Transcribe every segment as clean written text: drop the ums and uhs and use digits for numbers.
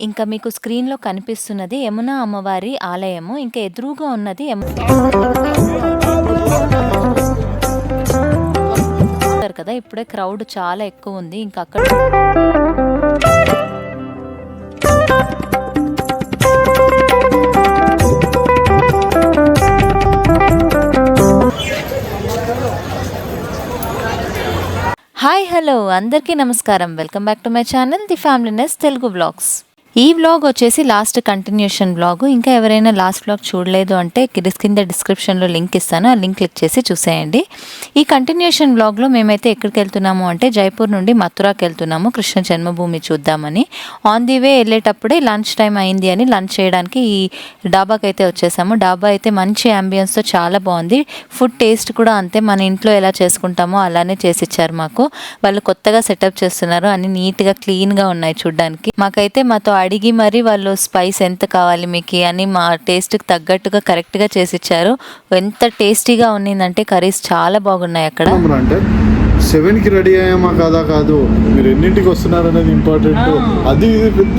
ఇంకా మీకు స్క్రీన్లో కనిపిస్తున్నది యమున అమ్మవారి ఆలయము. ఇంకా ఎదురుగా ఉన్నది కదా, ఇప్పుడే క్రౌడ్ చాలా ఎక్కువ ఉంది. ఇంకా అక్కడ హాయ్ హలో అందరికీ నమస్కారం. Welcome back to my channel the familyness Telugu vlogs. ఈ వ్లాగ్ వచ్చేసి లాస్ట్ కంటిన్యూషన్ వ్లాగ్. ఇంకా ఎవరైనా లాస్ట్ వ్లాగ్ చూడలేదు అంటే కింద డిస్క్రిప్షన్లో లింక్ ఇస్తాను, ఆ లింక్ క్లిక్ చేసి చూసేయండి. ఈ కంటిన్యూషన్ వ్లాగ్లో మేమైతే ఎక్కడికి వెళ్తున్నాము అంటే జైపూర్ నుండి మథురాకి వెళ్తున్నాము, కృష్ణ జన్మభూమి చూద్దామని. ఆన్ ది వే వెళ్ళేటప్పుడే లంచ్ టైం అయింది అని లంచ్ చేయడానికి ఈ డాబాకి అయితే వచ్చేసాము. డాబా అయితే మంచి అంబియన్స్తో చాలా బాగుంది. ఫుడ్ టేస్ట్ కూడా అంతే, మన ఇంట్లో ఎలా చేసుకుంటామో అలానే చేసిచ్చారు మాకు. వాళ్ళు కొత్తగా సెటప్ చేస్తున్నారు, అన్ని నీట్గా క్లీన్గా ఉన్నాయి చూడ్డానికి. మాకైతే మాతో అడిగి మరి వాళ్ళు స్పైస్ ఎంత కావాలి మీకు అని మా టేస్ట్కి తగ్గట్టుగా కరెక్ట్గా చేసిచ్చారు. ఎంత టేస్టీగా ఉన్నిందంటే కర్రీస్ చాలా బాగున్నాయి అక్కడ. 7కి రెడీ అయ్యామా కాదా కాదు, మీరు ఎన్నింటికి వస్తున్నారు అనేది ఇంపార్టెంట్. అది పెద్ద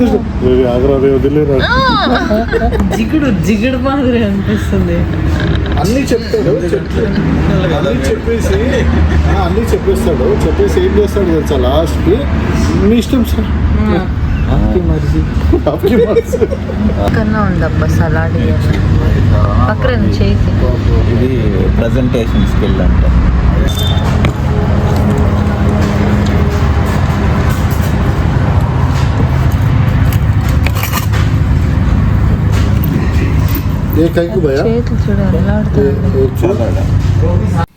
వదిలేరా జిగుడు మాదిరి అనిపిస్తుంది. అన్నీ చెప్తాడు, చెప్పేసి ఏం చేస్తాడు తెలుసా లాస్ట్కి, మీ ఇష్టం సార్ కన్నా ఉందబ్బా సలాడ్ పక్కన చేసి. ఇది ప్రజెంటేషన్ స్కిల్ అంట.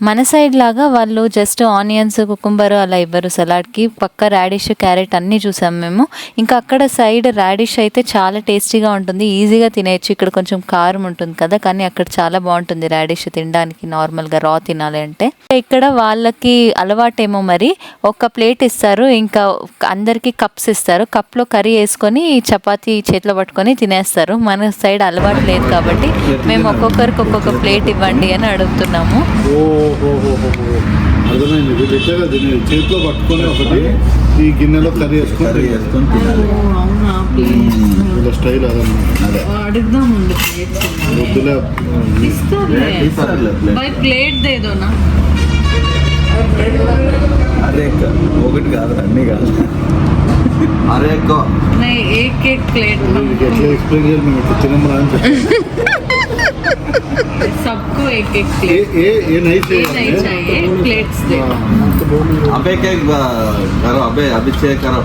మన సైడ్ లాగా వాళ్ళు జస్ట్ ఆనియన్స్ కుకుంబర్ అలా ఇవ్వరు సలాడ్కి. పక్క రాడిష్ క్యారెట్ అన్నీ చూసాం మేము. ఇంకా అక్కడ సైడ్ రాడిష్ అయితే చాలా టేస్టీగా ఉంటుంది, ఈజీగా తినేయచ్చు. ఇక్కడ కొంచెం కారం ఉంటుంది కదా, కానీ అక్కడ చాలా బాగుంటుంది రాడిష్ తినడానికి, నార్మల్గా రా తినాలి అంటే. ఇక్కడ వాళ్ళకి అలవాటేమో మరి, ఒక ప్లేట్ ఇస్తారు, ఇంకా అందరికీ కప్స్ ఇస్తారు. కప్లో కర్రీ వేసుకొని చపాతీ చేతిలో పట్టుకొని తినేస్తారు. మన సైడ్ అలవాటు లేదు కాబట్టి మేము ఒక్కొక్కరికి ఒక్కొక్క ప్లేట్ ఇవ్వండి అని అడుగుతున్నాము. అర్థమైంది, చేతిలో పట్టుకొని ఒకటి ఈ గిన్నెలో కర్రీ వేసుకొని తినాలి. స్టైల్ అదే ఒకటి కాదు, అన్నీ కాదు. అరే ఎట్లా ఎక్స్ప్లెయిన్ చేయాలి మేము ఇట్లా తినమరా అని చెప్పి. सबको एक प्लेट ये नहीं चाहिए प्लेट्स दे. अबे क्या करो, अभी चेक करो.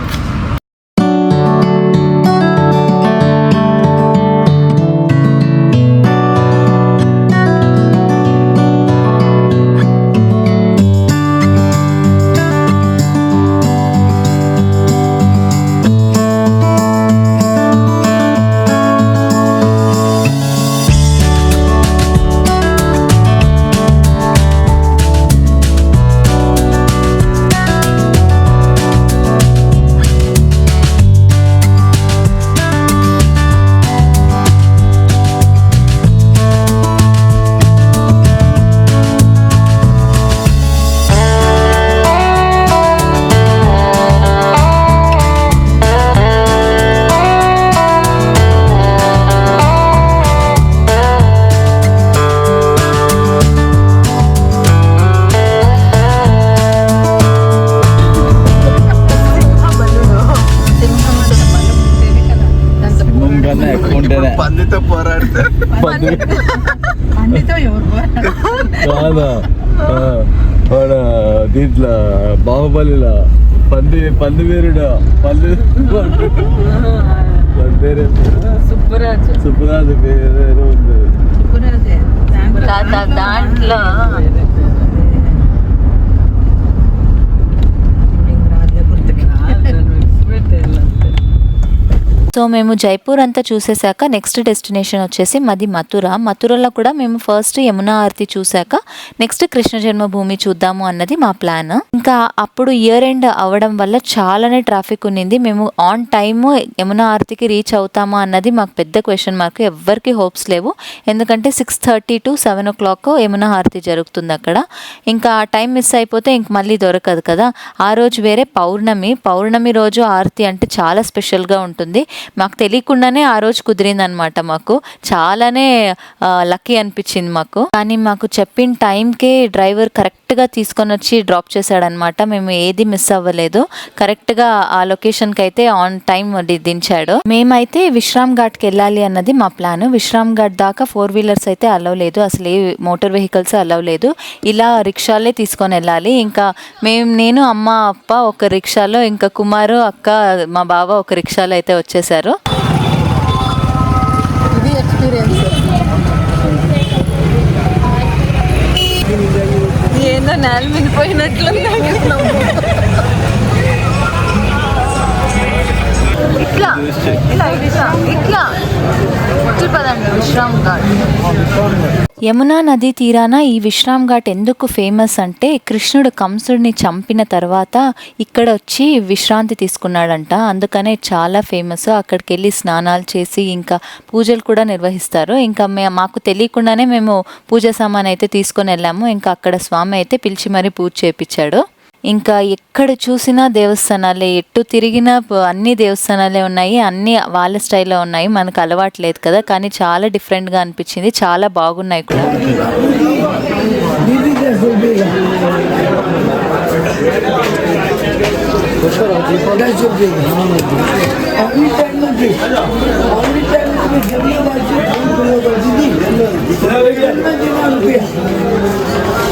పందితో పోరాడితే కాదా, దీంట్లో బాహుబలిలో పంది వీరుడు సుబ్బరాజు పేరు ఉంది దాంట్లో. సో మేము జైపూర్ అంతా చూసేసాక నెక్స్ట్ డెస్టినేషన్ వచ్చేసి మాది మథురలో కూడా మేము ఫస్ట్ యమునా ఆరతి చూసాక నెక్స్ట్ కృష్ణ జన్మభూమి చూద్దాము అన్నది మా ప్లాన్. ఇంకా అప్పుడు ఇయర్ ఎండ్ అవ్వడం వల్ల చాలానే ట్రాఫిక్ ఉన్నింది. మేము ఆన్ టైమ్ యమునా ఆరతికి రీచ్ అవుతామా అన్నది మాకు పెద్ద క్వశ్చన్ మార్క్. ఎవ్వరికి హోప్స్ లేవు, ఎందుకంటే 6:30 to 7 o'clock యమునా ఆరతి జరుగుతుంది అక్కడ. ఇంకా ఆ టైం మిస్ అయిపోతే ఇంక మళ్ళీ దొరకదు కదా. ఆ రోజు వేరే పౌర్ణమి రోజు ఆరతి అంటే చాలా స్పెషల్గా ఉంటుంది. మాకు తెలియకుండానే ఆ రోజు కుదిరిందనమాట. మాకు చాలానే లక్కీ అనిపించింది మాకు. కానీ మాకు చెప్పిన టైంకే డ్రైవర్ కరెక్ట్గా తీసుకొని వచ్చి డ్రాప్ చేశాడనమాట. మేము ఏది మిస్ అవ్వలేదు, కరెక్ట్గా ఆ లొకేషన్కి అయితే ఆన్ టైం దించాడు. మేమైతే విశ్రామ్ ఘాట్కి వెళ్ళాలి అన్నది మా ప్లాన్. విశ్రామ్ ఘాట్ దాకా 4 వీలర్స్ అయితే అలౌ లేదు, అసలు ఏ మోటార్ వెహికల్స్ అలౌ లేదు. ఇలా రిక్షాలే తీసుకొని వెళ్ళాలి. ఇంకా నేను అమ్మ అప్ప ఒక రిక్షాలో, ఇంకా కుమారు అక్క మా బావ ఒక రిక్షాలో అయితే వచ్చేసారు. ఇది ఎక్స్పీరియన్స్. ఏందో నేల మీద పోయినట్లుంది. ఇట్లా పదండి విశ్రామ్ ఘాట్. యమునా నదీ తీరాన ఈ విశ్రామ్ ఘాట్ ఎందుకు ఫేమస్ అంటే కృష్ణుడు కంసుడిని చంపిన తర్వాత ఇక్కడ వచ్చి విశ్రాంతి తీసుకున్నాడంట, అందుకనే చాలా ఫేమస్. అక్కడికి వెళ్ళి స్నానాలు చేసి ఇంకా పూజలు కూడా నిర్వహిస్తారు. ఇంకా మాకు తెలియకుండానే మేము పూజ సామాన్ అయితే తీసుకొని వెళ్ళాము. ఇంకా అక్కడ స్వామి అయితే పిలిచి మరీ పూజ చేయించాడు. ఇంకా ఎక్కడ చూసినా దేవస్థానాలే, ఎటు తిరిగినా అన్ని దేవస్థానాలే ఉన్నాయి, అన్ని వాళ్ళ స్టైల్లో ఉన్నాయి. మనకు అలవాటు లేదు కదా, కానీ చాలా డిఫరెంట్గా అనిపించింది, చాలా బాగున్నాయి కూడా.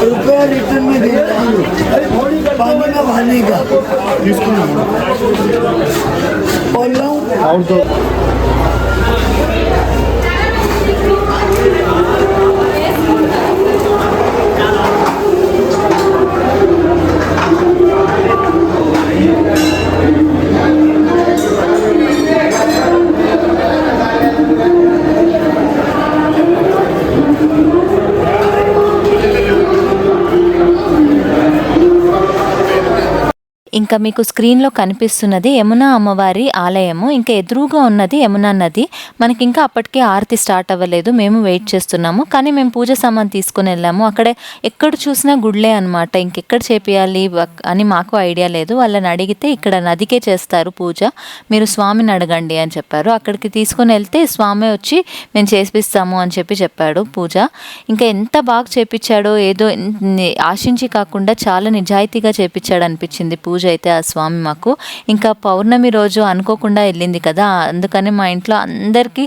रुपया रिटर्न में दे पानी का बहाने का बोल रहा हूँ। और तो ఇంకా మీకు స్క్రీన్లో కనిపిస్తున్నది యమునా అమ్మవారి ఆలయము. ఇంకా ఎదురుగా ఉన్నది యమునా నది. మనకి ఇంకా అప్పటికే ఆరతి స్టార్ట్ అవ్వలేదు, మేము వెయిట్ చేస్తున్నాము. కానీ మేము పూజ సామాన్ తీసుకుని వెళ్ళాము. అక్కడ ఎక్కడ చూసినా గుడ్లే అనమాట. ఇంకెక్కడ చేపియాలి అని మాకు ఐడియా లేదు. వాళ్ళని అడిగితే ఇక్కడ నదికే చేస్తారు పూజ, మీరు స్వామిని అడగండి అని చెప్పారు. అక్కడికి తీసుకొని వెళ్తే స్వామి వచ్చి మేము చేపిస్తాము అని చెప్పాడు పూజ. ఇంకా ఎంత బాగా చేపించాడో, ఏదో ఆశించి కాకుండా చాలా నిజాయితీగా చేపించాడు అనిపించింది పూజ అయితే ఆ స్వామి మాకు. ఇంకా పౌర్ణమి రోజు అనుకోకుండా వెళ్ళింది కదా, అందుకని మా ఇంట్లో అందరికీ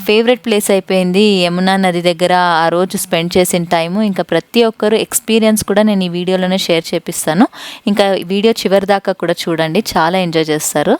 ఫేవరెట్ ప్లేస్ అయిపోయింది యమునా నది దగ్గర ఆ రోజు స్పెండ్ చేసిన టైము. ఇంకా ప్రతి ఒక్కరు ఎక్స్పీరియన్స్ కూడా నేను ఈ వీడియోలోనే షేర్ చేపిస్తాను. ఇంకా వీడియో చివరి దాకా కూడా చూడండి, చాలా ఎంజాయ్ చేస్తారు.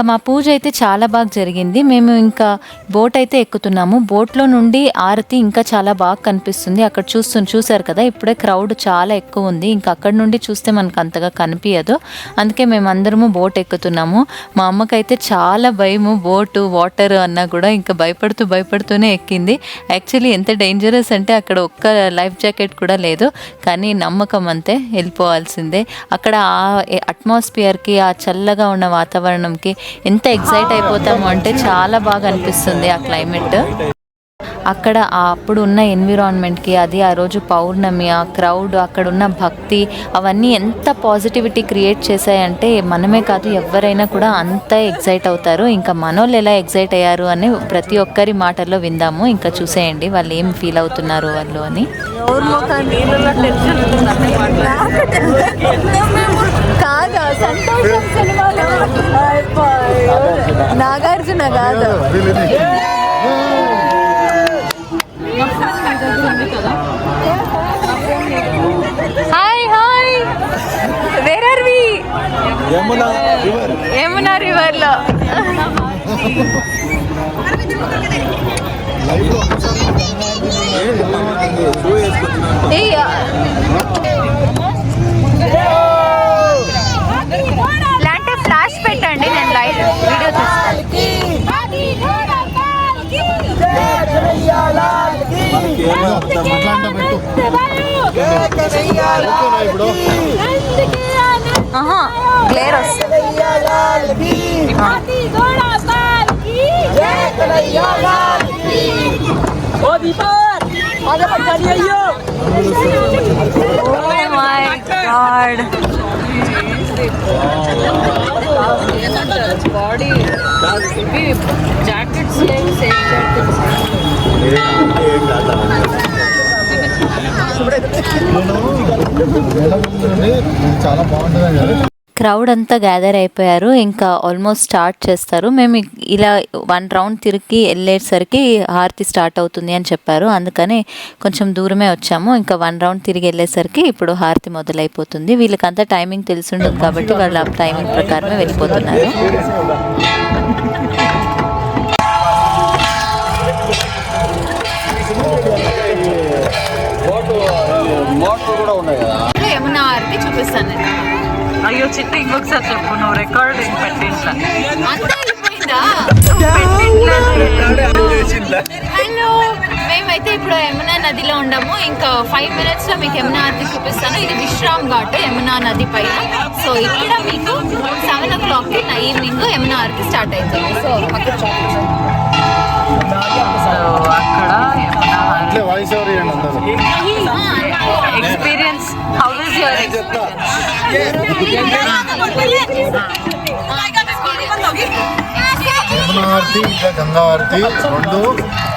మా పూజ అయితే చాలా బాగా జరిగింది. మేము ఇంకా బోట్ అయితే ఎక్కుతున్నాము. బోట్లో నుండి ఆరతి ఇంకా చాలా బాగా కనిపిస్తుంది. అక్కడ చూసారు కదా, ఇప్పుడే క్రౌడ్ చాలా ఎక్కువ ఉంది. ఇంకా అక్కడ నుండి చూస్తే మనకు అంతగా కనిపించదు. అందుకే మేము అందరము బోట్ ఎక్కుతున్నాము. మా అమ్మకైతే చాలా భయము, బోటు వాటర్ అన్నా కూడా ఇంకా భయపడుతూనే ఎక్కింది. యాక్చువల్లీ ఎంత డేంజరస్ అంటే అక్కడ ఒక్క లైఫ్ జాకెట్ కూడా లేదు. కానీ నమ్మకం అంతే, వెళ్ళిపోవాల్సిందే. అక్కడ ఆ అట్మాస్ఫియర్కి, ఆ చల్లగా ఉన్న వాతావరణంకి ఎంత ఎక్సైట్ అయిపోతాము అంటే చాలా బాగా అనిపిస్తుంది ఆ క్లైమేట్. అక్కడ అప్పుడు ఉన్న ఎన్విరాన్మెంట్కి, అది ఆ రోజు పౌర్ణమి, ఆ క్రౌడ్, అక్కడ ఉన్న భక్తి, అవన్నీ ఎంత పాజిటివిటీ క్రియేట్ చేశాయంటే మనమే కాదు ఎవరైనా కూడా అంత ఎగ్జైట్ అవుతారు. ఇంకా మనోళ్ళు ఎలా ఎగ్జైట్ అయ్యారు అని ప్రతి ఒక్కరి మాటల్లో విందాము. ఇంకా చూసేయండి వాళ్ళు ఏం ఫీల్ అవుతున్నారు వాళ్ళు అని. కాదా సంతోషం సినిమాలో నాగార్జున కాదు. Hi where are we? Yamuna river లో. ఇలాంటి ఫ్లాష్ పెట్టండి, నేను లైట్ వీడియో తీస్తాను. గ్లేర్ వస్తుంది. Oh my God. Body jackets లేవు, సేఫ్ జాకెట్స్. చాలా బాగుంటుంది. క్రౌడ్ అంతా గ్యాదర్ అయిపోయారు. ఇంకా ఆల్మోస్ట్ స్టార్ట్ చేస్తారు. మేము ఇలా 1 రౌండ్ తిరిగి వెళ్ళేసరికి హారతి స్టార్ట్ అవుతుంది అని చెప్పారు. అందుకని కొంచెం దూరమే వచ్చాము. ఇంకా 1 రౌండ్ తిరిగి వెళ్ళేసరికి ఇప్పుడు హారతి మొదలైపోతుంది. వీళ్ళకంతా టైమింగ్ తెలిసిండదు కాబట్టి వాళ్ళ టైమింగ్ ప్రకారమే వెళ్ళిపోతున్నారు. యమునా హారతి చూపిస్తాను. అయ్యో చిట్టి, ఇంకొకసారి చెప్పు, నువ్వు రికార్డింగ్ పెట్టింట్లా. హలో, మేమైతే ఇప్పుడు యమునా నదిలో ఉండము. ఇంకా 5 minutes లో మీకు యమునా హారతి చూపిస్తాను. ఇది విశ్రామ్ ఘాట్ యమునా నది పైన. సో ఇక్కడ మీకు 7 o'clock ఈవినింగ్ యమునా హారతి స్టార్ట్ అవుతుంది. సో అక్కడ అట్లే వాయిస్ ఓవర్ ఇవ్వండి అందరూ. Experience, how is your experience? Yamuna aarti ఇంకా గంగా హారతి రెండు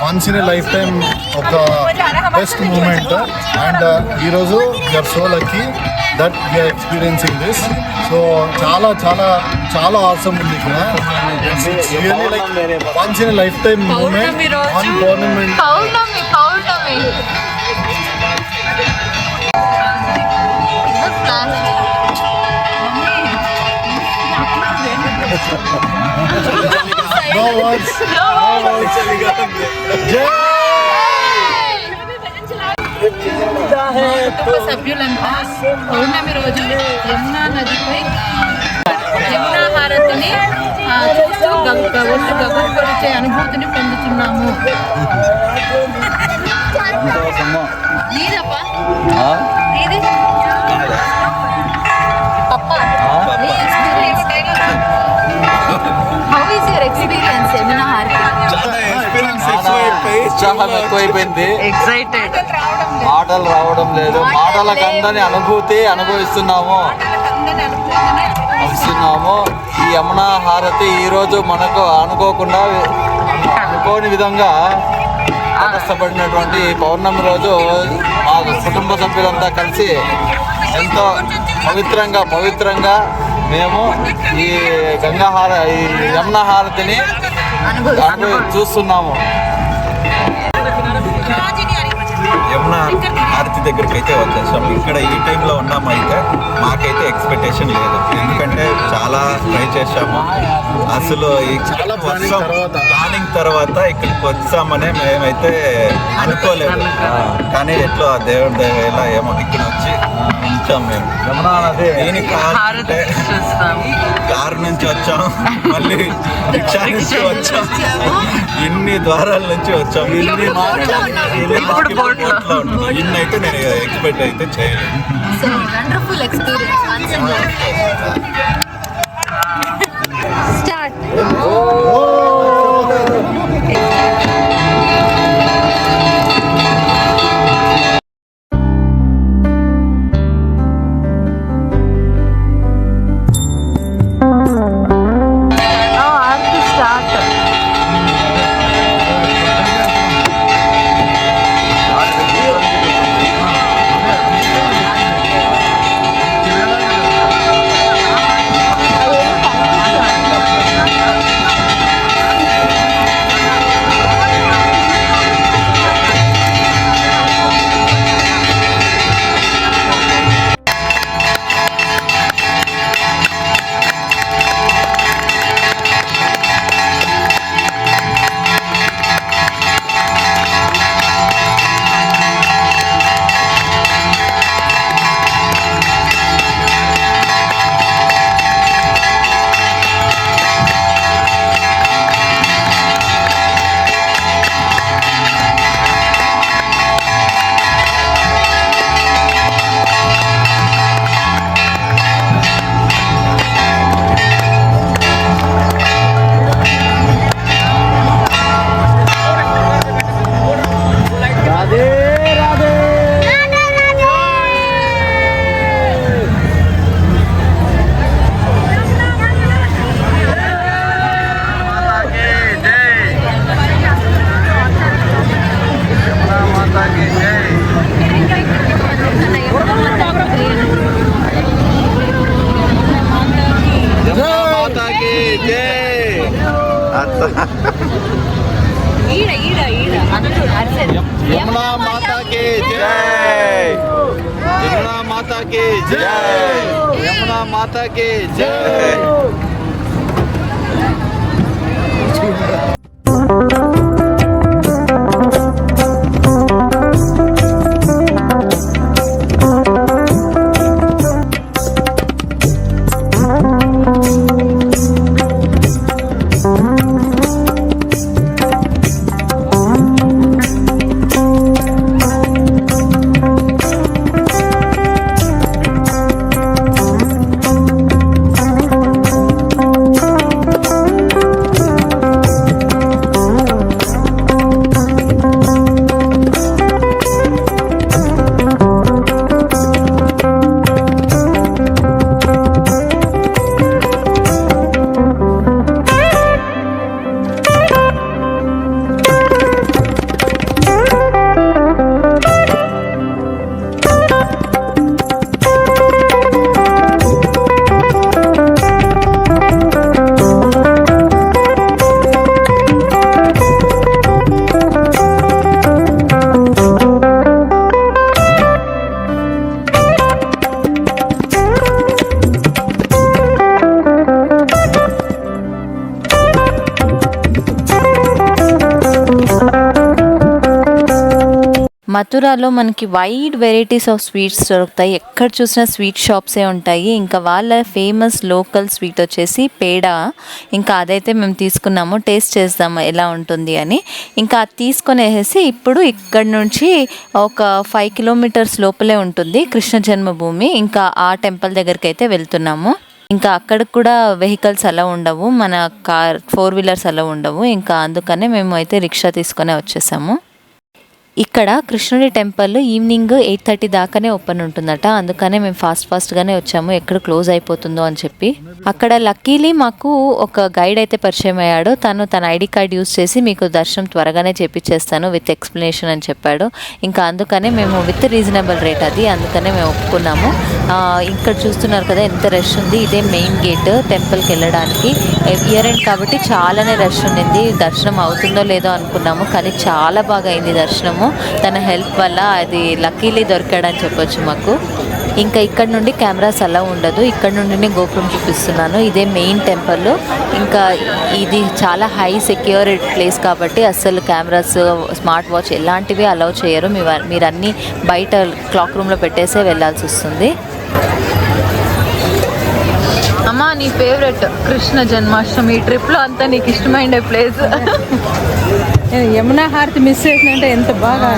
once in a lifetime ఒక బెస్ట్ మూమెంట్. అండ్ ఈరోజు you're so lucky that you're experiencing this. So చాలా చాలా చాలా ఆసమ్ ఉంది ఇక్కడ. Really like once in a lifetime moment on government. No words. కుటుంబ సభ్యులంతా పౌర్ణమి రోజు యమునా నదిపై యమునా హారతిని చూస్తూ ఒళ్ళు గగనపరిచే అనుభూతిని పొందుతున్నాము. ఉత్సాహం ఎక్కువైపోయింది. ఎక్సైటెడ్, మాటలు రావడం లేదు. మాటల కందని అనుభూతి అనుభవిస్తున్నాము. ఈ యమునా హారతి ఈరోజు మనకు అనుకోకుండా అనుకోని విధంగా కష్టపడినటువంటి పౌర్ణమి రోజు మా కుటుంబ సభ్యులంతా కలిసి ఎంతో పవిత్రంగా మేము ఈ యమునా హారతిని చూస్తున్నాము. యమునా హారతి దగ్గర దగ్గరికి అయితే వచ్చేసాం. ఇక్కడ ఈ టైంలో ఉన్నామైతే మాకైతే ఎక్స్పెక్టేషన్ లేదు, ఎందుకంటే చాలా ట్రై చేసాము. అసలు చాలా ప్లానింగ్ తర్వాత ఇక్కడికి వచ్చామని మేమైతే అనుకోలేదు. కానీ ఎట్లా దేవుడి దయవల్ల ఏమో ఇక్కడ వచ్చి ఉంచాం. మేము యమునా నది దీనికి కావాలంటే కారు నుంచి వచ్చాం, మళ్ళీ రిక్షా నుంచి వచ్చాం, ఇన్ని ద్వారాల నుంచి వచ్చాం. ఇన్ని అయితే నేను ఎక్స్పెక్ట్ అయితే చేయలేదు. So wonderful experience. Start. Yamuna మాతా కి జై, యమునా మాతా కి జై, యమునా మాతా కి జై. మథురాలో మనకి వైడ్ వెరైటీస్ ఆఫ్ స్వీట్స్ దొరుకుతాయి. ఎక్కడ చూసినా స్వీట్ షాప్సే ఉంటాయి. ఇంకా వాళ్ళ ఫేమస్ లోకల్ స్వీట్ వచ్చేసి పేడ. ఇంకా అదైతే మేము తీసుకున్నాము, టేస్ట్ చేద్దాము ఎలా ఉంటుంది అని. ఇంకా అది తీసుకొనేసి ఇప్పుడు ఇక్కడ నుంచి ఒక 5 కిలోమీటర్స్ లోపలే ఉంటుంది కృష్ణ జన్మభూమి. ఇంకా ఆ టెంపుల్ దగ్గరికి అయితే వెళ్తున్నాము. ఇంకా అక్కడ కూడా వెహికల్స్ అలా ఉండవు, మన కార్ 4 వీలర్స్ అలా ఉండవు. ఇంకా అందుకనే మేము అయితే రిక్షా తీసుకొని వచ్చేసాము. ఇక్కడ కృష్ణుడి టెంపుల్ ఈవినింగ్ 8:30 దాకానే ఓపెన్ ఉంటుందట. అందుకనే మేము ఫాస్ట్గానే వచ్చాము, ఎక్కడ క్లోజ్ అయిపోతుందో అని చెప్పి. అక్కడ లక్కీలీ మాకు ఒక గైడ్ అయితే పరిచయం అయ్యాడు. తన ఐడి కార్డ్ యూజ్ చేసి మీకు దర్శనం త్వరగానే చేపించేస్తాను విత్ ఎక్స్ప్లెనేషన్ అని చెప్పాడు. ఇంకా అందుకనే మేము విత్ రీజనబుల్ రేట్ అది, అందుకనే మేము ఒప్పుకున్నాము. ఇక్కడ చూస్తున్నారు కదా ఎంత రష్ ఉంది. ఇదే మెయిన్ గేట్ టెంపుల్కి వెళ్ళడానికి. ఇయర్ ఎండ్ కాబట్టి చాలానే రష్ ఉండింది. దర్శనం అవుతుందో లేదో అనుకున్నాము, కానీ చాలా బాగా అయింది దర్శనము. వచ్చాము. తన హెల్ప్ వల్ల అది లక్కీలీ దొరికాడని చెప్పొచ్చు మాకు. ఇంకా ఇక్కడ నుండి కెమెరాస్ అలా ఉండదు, ఇక్కడ నుండి గోపురం చూపిస్తున్నాను. ఇదే మెయిన్ టెంపుల్. ఇంకా ఇది చాలా హై సెక్యూర్ ప్లేస్ కాబట్టి అస్సలు కెమెరాస్, స్మార్ట్ వాచ్ ఎలాంటివి అలౌ చేయరు. మీరు అన్నీ బయట క్లాక్ రూమ్లో పెట్టేసే వెళ్ళాల్సి వస్తుంది. అమ్మా, నీ ఫేవరెట్ కృష్ణ జన్మాష్టమి ట్రిప్లో అంతా నీకు ఇష్టమైన ప్లేస్. యమునా హారతి మిస్ చేసినంటే ఎంత బాగా.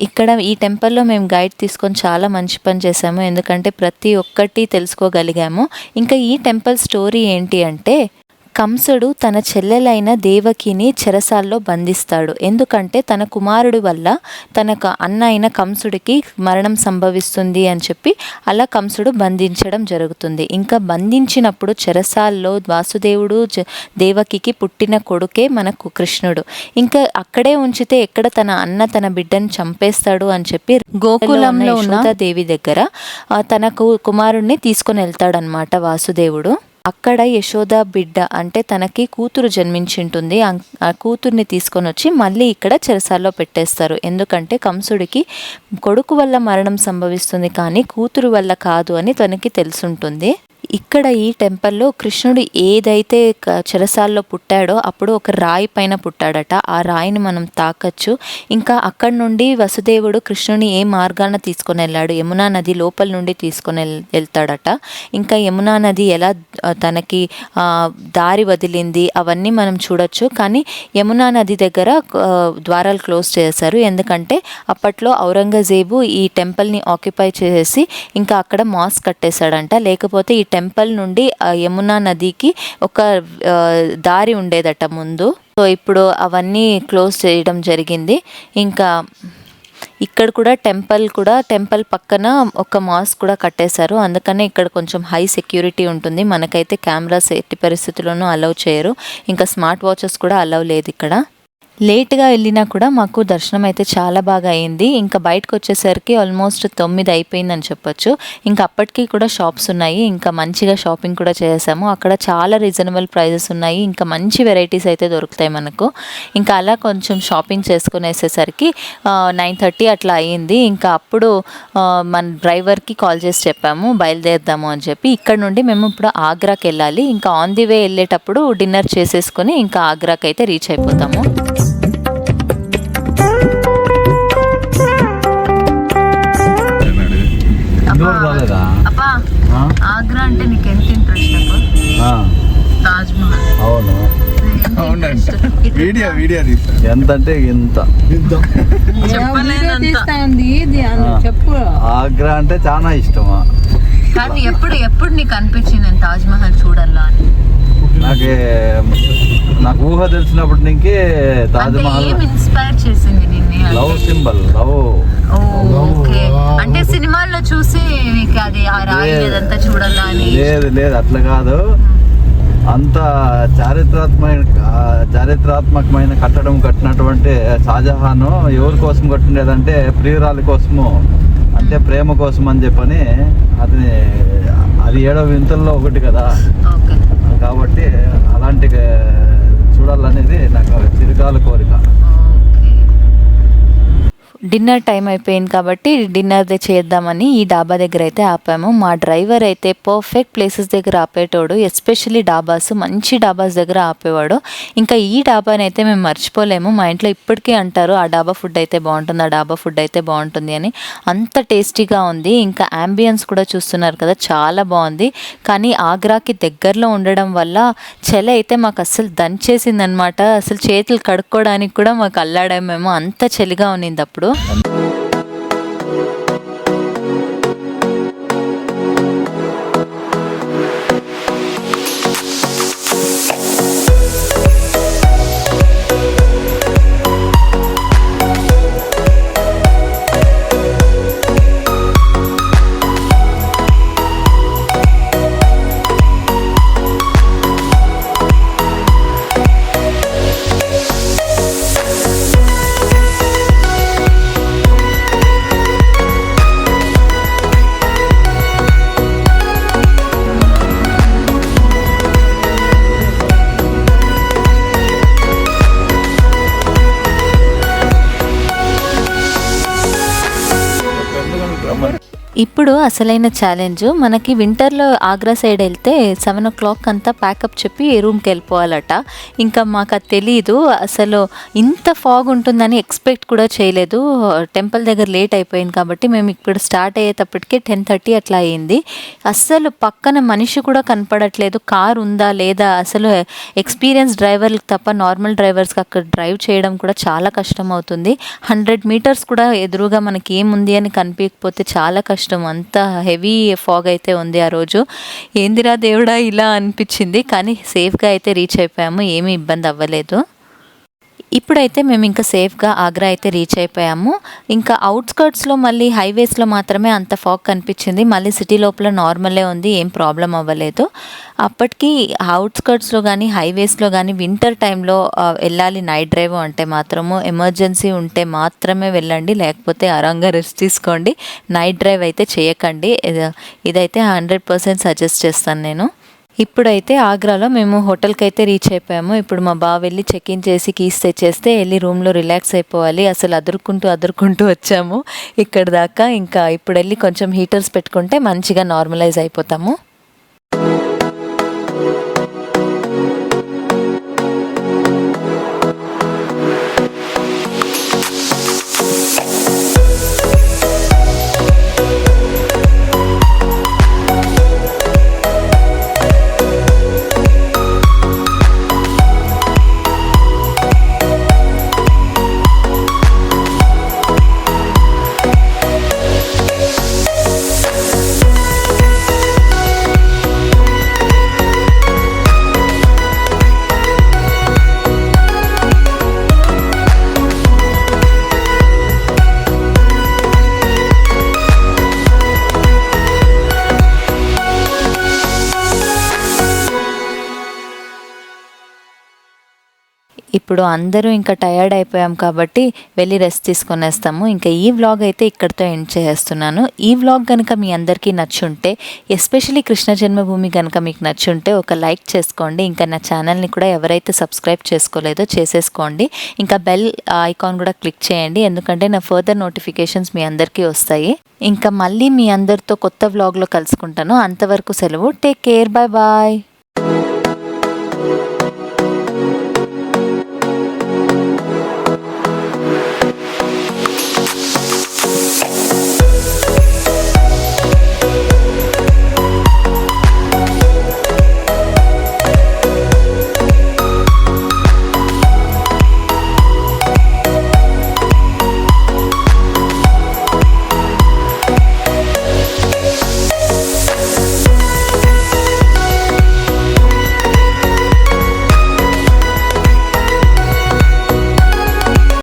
ఇక్కడ ఈ టెంపుల్లో మేము గైడ్ తీసుకొని చాలా మంచి పని చేసాము, ఎందుకంటే ప్రతి ఒక్కటి తెలుసుకోగలిగాము. ఇంకా ఈ టెంపుల్ స్టోరీ ఏంటి అంటే, కంసుడు తన చెల్లెలైన దేవకిని చెరసాల్లో బంధిస్తాడు. ఎందుకంటే తన కుమారుడి వల్ల తనకు అన్న అయిన కంసుడికి మరణం సంభవిస్తుంది అని చెప్పి అలా కంసుడు బంధించడం జరుగుతుంది. ఇంకా బంధించినప్పుడు చెరసాల్లో వాసుదేవుడు దేవకికి పుట్టిన కొడుకే మనకు కృష్ణుడు. ఇంకా అక్కడే ఉంచితే ఎక్కడ తన అన్న తన బిడ్డను చంపేస్తాడు అని చెప్పి గోకులంలో ఉన్న దేవి దగ్గర తనకు కుమారుడిని తీసుకొని వెళ్తాడనమాట వాసుదేవుడు. అక్కడ యశోద బిడ్డ అంటే తనకి కూతురు జన్మించింటుంది. ఆ కూతుర్ని తీసుకొని వచ్చి మళ్ళీ ఇక్కడ చెరసాల్లో పెట్టేస్తారు. ఎందుకంటే కంసుడికి కొడుకు వల్ల మరణం సంభవిస్తుంది కానీ కూతురు వల్ల కాదు అని తనకి తెలుసుంటుంది. ఇక్కడ ఈ టెంపుల్లో కృష్ణుడు ఏదైతే చెరసాల్లో పుట్టాడో అప్పుడు ఒక రాయి పైన పుట్టాడట. ఆ రాయిని మనం తాకచ్చు. ఇంకా అక్కడ నుండి వసుదేవుడు కృష్ణుని ఏ మార్గాన తీసుకొని వెళ్ళాడు, యమునా నది లోపల నుండి తీసుకొని వెళ్తాడట. ఇంకా యమునా నది ఎలా తనకి దారి వదిలింది అవన్నీ మనం చూడొచ్చు. కానీ యమునా నది దగ్గర ద్వారాలు క్లోజ్ చేశారు, ఎందుకంటే అప్పట్లో ఔరంగజేబు ఈ టెంపుల్ని ఆక్యుపై చేసి ఇంకా అక్కడ మాస్క్ కట్టేశాడంట. లేకపోతే ఈ టెంపుల్ నుండి యమునా నదికి ఒక దారి ఉండేదట ముందు. సో ఇప్పుడు అవన్నీ క్లోజ్ చేయడం జరిగింది. ఇంకా ఇక్కడ కూడా టెంపుల్ పక్కన ఒక మాస్క్ కూడా కట్టేశారు. అందుకనే ఇక్కడ కొంచెం హై సెక్యూరిటీ ఉంటుంది. మనకైతే కెమెరాస్ ఎట్టి పరిస్థితుల్లోనూ అలౌ చేయరు. ఇంకా స్మార్ట్ వాచెస్ కూడా అలౌ లేదు ఇక్కడ. లేట్గా వెళ్ళినా కూడా మాకు దర్శనం అయితే చాలా బాగా అయింది. ఇంకా బయటకు వచ్చేసరికి ఆల్మోస్ట్ 9 అయిపోయిందని చెప్పొచ్చు. ఇంకా అప్పటికి కూడా షాప్స్ ఉన్నాయి. ఇంకా మంచిగా షాపింగ్ కూడా చేసాము. అక్కడ చాలా రీజనబుల్ ప్రైజెస్ ఉన్నాయి. ఇంకా మంచి వెరైటీస్ అయితే దొరుకుతాయి మనకు. ఇంకా అలా కొంచెం షాపింగ్ చేసుకునేసేసరికి 9:30 అట్లా అయ్యింది. ఇంకా అప్పుడు మన డ్రైవర్కి కాల్ చేసి చెప్పాము బయలుదేరుదాము అని చెప్పి. ఇక్కడ నుండి మేము ఇప్పుడు ఆగ్రాకి వెళ్ళాలి. ఇంకా ఆన్ ది వే వెళ్ళేటప్పుడు డిన్నర్ చేసేసుకొని ఇంకా ఆగ్రాకి అయితే రీచ్ అయిపోతాము. అప్పా, ఆగ్రా అంటే నీకు ఎంత ఇంట్రెస్ట్ అప్పా? తాజ్ మహల్. అవును, వీడియో ఎంత అంటే ఇంత చెప్పు. ఆగ్రా అంటే చాలా ఇష్టమా. కానీ ఎప్పుడు నీకు అనిపించింది నేను తాజ్ మహల్ చూడాలా అని? నాకు ఊహ తెలిసినప్పటి నుంచి తాజ్ మహల్ ఇన్స్పైర్ చేసింది నిన్ను? Love symbol, love. ఓకే, అంటే సినిమాల్లో చూసి నీకు అది ఆ రాయి లేదంతా చూడాలా అని? లేదు అట్లా కాదు. అంత చారిత్రాత్మకమైన కట్టడం కట్టినటువంటి షాజహాన్ ఎవరి కోసం కట్టిండేదంటే ప్రియురాలి కోసము, అంటే ప్రేమ కోసం అని చెప్పని. అది 7వ వింతల్లో ఒకటి కదా. కాబట్టి అలాంటి చూడాలనేది నాకు చిరకాల కోరిక. డిన్నర్ టైం అయిపోయింది కాబట్టి డిన్నర్ చేద్దామని ఈ డాబా దగ్గర అయితే ఆపాము. మా డ్రైవర్ అయితే పర్ఫెక్ట్ ప్లేసెస్ దగ్గర ఆపేటోడు, ఎస్పెషల్లీ మంచి డాబాస్ దగ్గర ఆపేవాడు. ఇంకా ఈ డాబాని అయితే మేము మర్చిపోలేము. మా ఇంట్లో ఇప్పటికీ అంటారు ఆ డాబా ఫుడ్ అయితే బాగుంటుంది అని. అంత టేస్టీగా ఉంది. ఇంకా అంబియన్స్ కూడా చూస్తున్నారు కదా, చాలా బాగుంది. కానీ ఆగ్రాకి దగ్గరలో ఉండడం వల్ల చలి అయితే మాకు అస్సలు దంచేసిందనమాట. అసలు చేతులు కడుక్కోవడానికి కూడా మాకు అల్లాడామేమో, అంత చలిగా ఉన్నింది అప్పుడు. ఇప్పుడు అసలైన ఛాలెంజ్ మనకి వింటర్లో ఆగ్రా సైడ్ వెళ్తే 7 o'clock అంతా ప్యాకప్ చెప్పి రూమ్కి వెళ్ళిపోవాలట. ఇంకా మాకు అది తెలీదు, అసలు ఇంత ఫాగ్ ఉంటుందని ఎక్స్పెక్ట్ కూడా చేయలేదు. టెంపుల్ దగ్గర లేట్ అయిపోయింది కాబట్టి మేము ఇప్పుడు స్టార్ట్ అయ్యేటప్పటికే 10:30 అట్లా అయింది. అస్సలు పక్కన మనిషి కూడా కనపడట్లేదు, కార్ ఉందా లేదా, అసలు ఎక్స్పీరియన్స్ డ్రైవర్లకు తప్ప నార్మల్ డ్రైవర్స్కి అక్కడ డ్రైవ్ చేయడం కూడా చాలా కష్టం అవుతుంది. 100 meters కూడా ఎదురుగా మనకి ఏముంది అని కనిపించకపోతే చాలా కష్టం. అంత హెవీ ఫాగ్ అయితే ఉంది ఆ రోజు. ఏందిరా దేవుడా ఇలా అనిపించింది, కానీ సేఫ్గా అయితే రీచ్ అయిపోయాము, ఏమీ ఇబ్బంది అవ్వలేదు. ఇప్పుడైతే మేము ఇంకా సేఫ్గా ఆగ్రా అయితే రీచ్ అయిపోయాము. ఇంకా అవుట్స్కర్ట్స్లో మళ్ళీ హైవేస్లో మాత్రమే అంత ఫాగ్ కనిపించింది, మళ్ళీ సిటీ లోపల నార్మలే ఉంది, ఏం ప్రాబ్లం అవ్వలేదు. అప్పటికి అవుట్స్కర్ట్స్లో కానీ హైవేస్లో కానీ వింటర్ టైంలో వెళ్ళాలి నైట్ డ్రైవ్ అంటే మాత్రము ఎమర్జెన్సీ ఉంటే మాత్రమే వెళ్ళండి, లేకపోతే ఆరాంగా రెస్ట్ తీసుకోండి. నైట్ డ్రైవ్ అయితే చేయకండి. ఇదైతే 100% సజెస్ట్ చేస్తాను నేను. ఇప్పుడైతే ఆగ్రాలో మేము హోటల్కి అయితే రీచ్ అయిపోయాము. ఇప్పుడు మా బావ వెళ్ళి చెక్ ఇన్ చేసి కీస్ తెచ్చేస్తే వెళ్ళి రూమ్లో రిలాక్స్ అయిపోవాలి. అసలు అదురుకుంటూ వచ్చాము ఇక్కడ దాకా. ఇంకా ఇప్పుడు వెళ్ళి కొంచెం హీటర్స్ పెట్టుకుంటే మంచిగా నార్మలైజ్ అయిపోతాము. ఇప్పుడు అందరూ ఇంకా టయర్డ్ అయిపోయాం కాబట్టి వెళ్ళి రెస్ట్ తీసుకొనేస్తాము. ఇంకా ఈ వ్లాగ్ అయితే ఇక్కడితో ఎండ్ చేస్తున్నాను. ఈ వ్లాగ్ కనుక మీ అందరికీ నచ్చుంటే, ఎస్పెషలీ కృష్ణ జన్మభూమి కనుక మీకు నచ్చుంటే ఒక లైక్ చేసుకోండి. ఇంకా నా ఛానల్ని కూడా ఎవరైతే సబ్స్క్రైబ్ చేసుకోలేదో చేసేసుకోండి. ఇంకా బెల్ ఐకాన్ కూడా క్లిక్ చేయండి, ఎందుకంటే నా ఫర్దర్ నోటిఫికేషన్స్ మీ అందరికీ వస్తాయి. ఇంకా మళ్ళీ మీ అందరితో కొత్త వ్లాగ్లో కలుసుకుంటాను. అంతవరకు సెలవు. Take care, bye bye.